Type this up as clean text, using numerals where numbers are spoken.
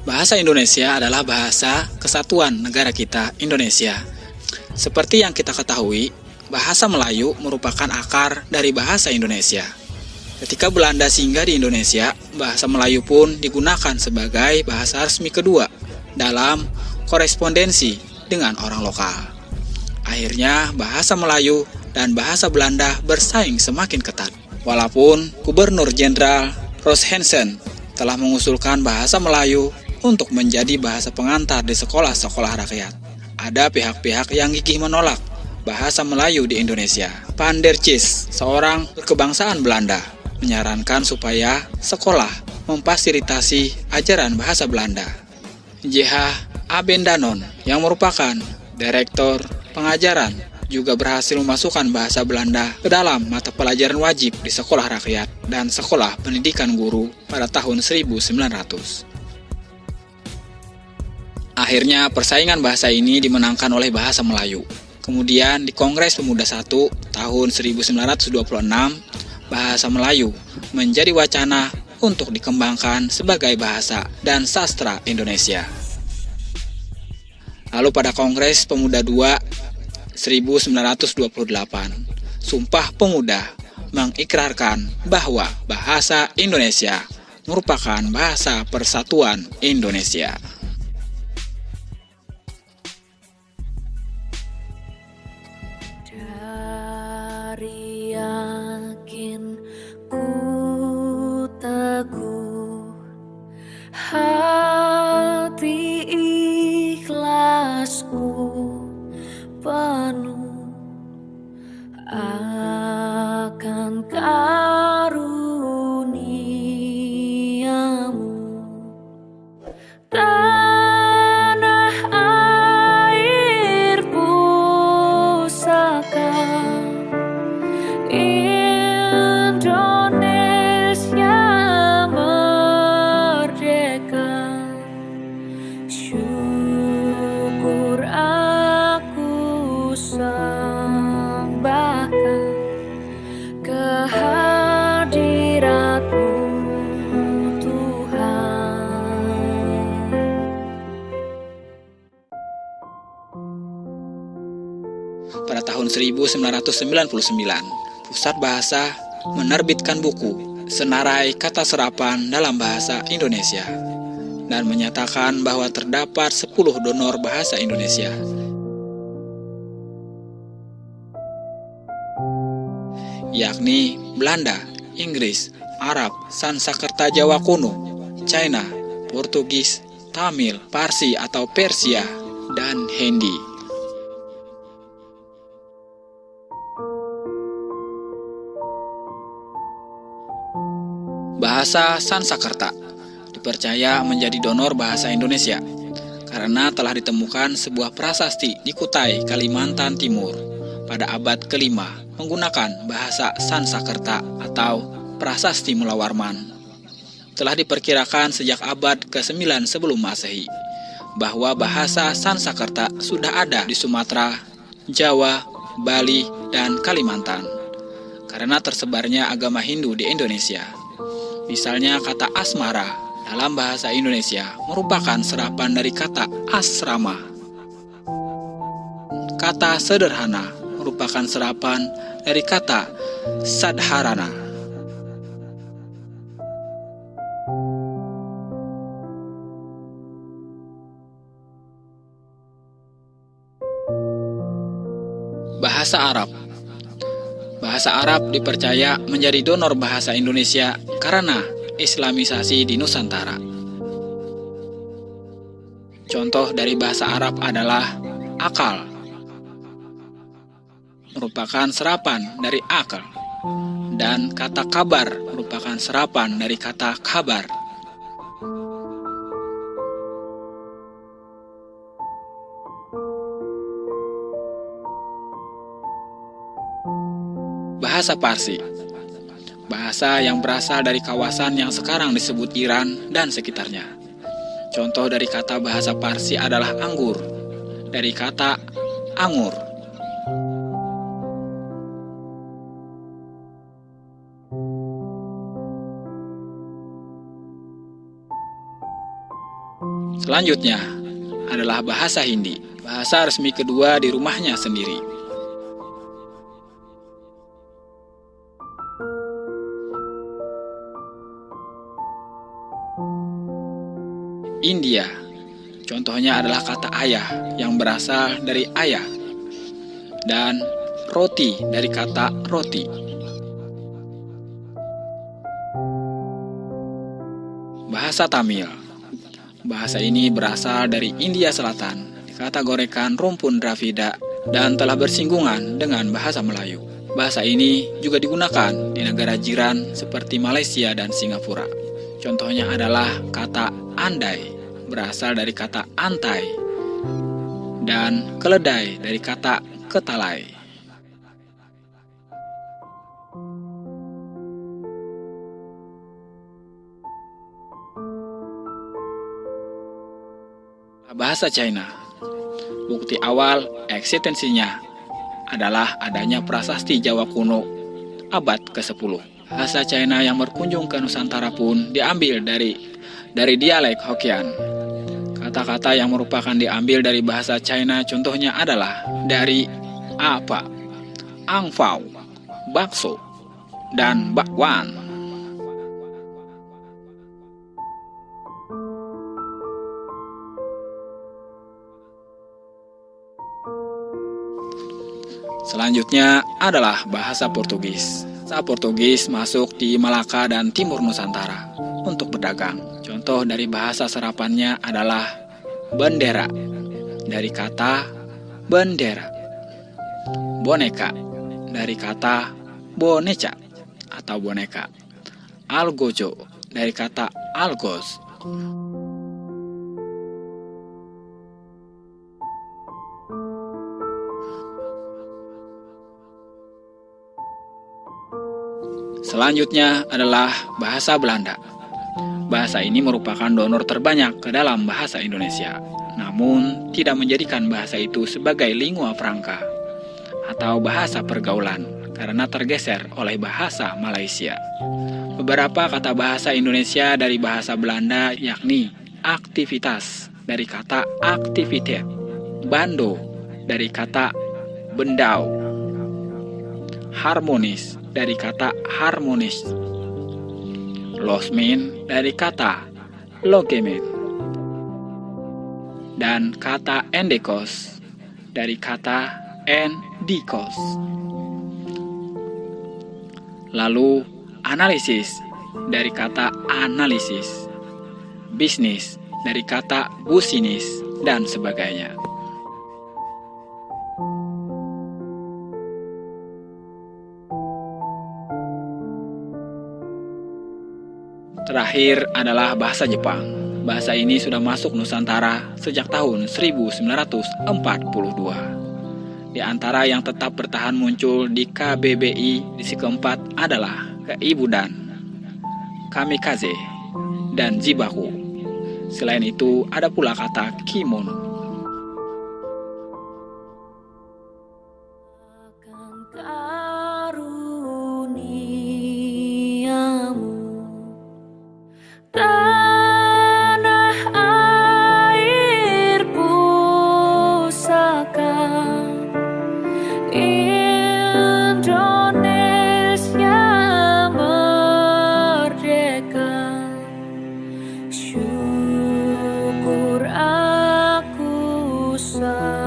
Bahasa Indonesia adalah bahasa kesatuan negara kita, Indonesia. Seperti yang kita ketahui, bahasa Melayu merupakan akar dari bahasa Indonesia. Ketika Belanda singgah di Indonesia, bahasa Melayu pun digunakan sebagai bahasa resmi kedua dalam korespondensi dengan orang lokal. Akhirnya, bahasa Melayu dan bahasa Belanda bersaing semakin ketat. Walaupun Gubernur Jenderal Roos Hansen telah mengusulkan bahasa Melayu untuk menjadi bahasa pengantar di sekolah-sekolah rakyat, ada pihak-pihak yang gigih menolak bahasa Melayu di Indonesia. Van der Cis, seorang berkebangsaan Belanda, menyarankan supaya sekolah memfasilitasi ajaran bahasa Belanda. J.H. Abendanon, yang merupakan direktur pengajaran, juga berhasil memasukkan bahasa Belanda ke dalam mata pelajaran wajib di sekolah rakyat dan sekolah pendidikan guru pada tahun 1900. Akhirnya persaingan bahasa ini dimenangkan oleh bahasa Melayu. Kemudian di Kongres Pemuda I tahun 1926, bahasa Melayu menjadi wacana untuk dikembangkan sebagai bahasa dan sastra Indonesia. Lalu pada Kongres Pemuda II 1928, Sumpah Pemuda mengikrarkan bahwa bahasa Indonesia merupakan bahasa persatuan Indonesia. Dari yakin ku teguh, hati ikhlasku penuh akan karuniamu. Tanah air pusaka Indonesia merdeka, syukur aku sembahkan kehadiratmu Tuhan. Pada tahun 1999, Pusat Bahasa menerbitkan buku Senarai Kata Serapan dalam Bahasa Indonesia dan menyatakan bahwa terdapat 10 donor bahasa Indonesia, yakni Belanda, Inggris, Arab, Sanskerta Jawa kuno, China, Portugis, Tamil, Parsi atau Persia, dan Hindi. Bahasa Sanskerta dipercaya menjadi donor bahasa Indonesia karena telah ditemukan sebuah prasasti di Kutai, Kalimantan Timur pada abad ke-5 menggunakan bahasa Sanskerta atau prasasti Mula Warman. Telah diperkirakan sejak abad ke-9 sebelum Masehi bahwa bahasa Sanskerta sudah ada di Sumatera, Jawa, Bali, dan Kalimantan karena tersebarnya agama Hindu di Indonesia. Misalnya kata asmara dalam bahasa Indonesia merupakan serapan dari kata asrama. Kata sederhana merupakan serapan dari kata sadharana. Bahasa Arab. Bahasa Arab dipercaya menjadi donor bahasa Indonesia karena Islamisasi di Nusantara. Contoh dari bahasa Arab adalah akal, merupakan serapan dari akal, dan kata kabar merupakan serapan dari kata kabar. Bahasa Parsi, bahasa yang berasal dari kawasan yang sekarang disebut Iran dan sekitarnya. Contoh dari kata bahasa Parsi adalah anggur, dari kata angur. Selanjutnya adalah bahasa Hindi, bahasa resmi kedua di rumahnya sendiri. India, contohnya adalah kata ayah yang berasal dari ayah, dan roti dari kata roti. Bahasa Tamil, bahasa ini berasal dari India Selatan, dikategorikan rumpun Dravida dan telah bersinggungan dengan bahasa Melayu. Bahasa ini juga digunakan di negara jiran seperti Malaysia dan Singapura. Contohnya adalah kata andai, berasal dari kata antai, dan keledai dari kata ketalai. Bahasa China, bukti awal eksistensinya adalah adanya prasasti Jawa kuno abad ke-10. Bahasa China yang berkunjung ke Nusantara pun diambil dari dialek Hokkien. Kata-kata yang merupakan diambil dari bahasa China contohnya adalah dari apa, angpao, bakso, dan bakwan. Selanjutnya adalah bahasa Portugis. Bahasa Portugis masuk di Malaka dan Timur Nusantara untuk berdagang. Contoh dari bahasa serapannya adalah bendera, dari kata bendera. Boneka, dari kata boneca atau boneka. Algojo, dari kata algos. Selanjutnya adalah bahasa Belanda. Bahasa ini merupakan donor terbanyak ke dalam bahasa Indonesia, namun tidak menjadikan bahasa itu sebagai lingua franca atau bahasa pergaulan karena tergeser oleh bahasa Malaysia. Beberapa kata bahasa Indonesia dari bahasa Belanda yakni aktivitas dari kata activiteit, bando dari kata bendau, harmonis dari kata harmonis, losmen dari kata logemen, dan kata endekos dari kata endikos. Lalu analisis dari kata analisis, bisnis dari kata businis, dan sebagainya. Terakhir adalah bahasa Jepang. Bahasa ini sudah masuk Nusantara sejak tahun 1942. Di antara yang tetap bertahan muncul di KBBI edisi keempat adalah Keibudan, Kamikaze, dan Jibaku. Selain itu, ada pula kata kimono. Akan karuniamu, tanah air pusaka Indonesia merdeka. Syukur aku sah.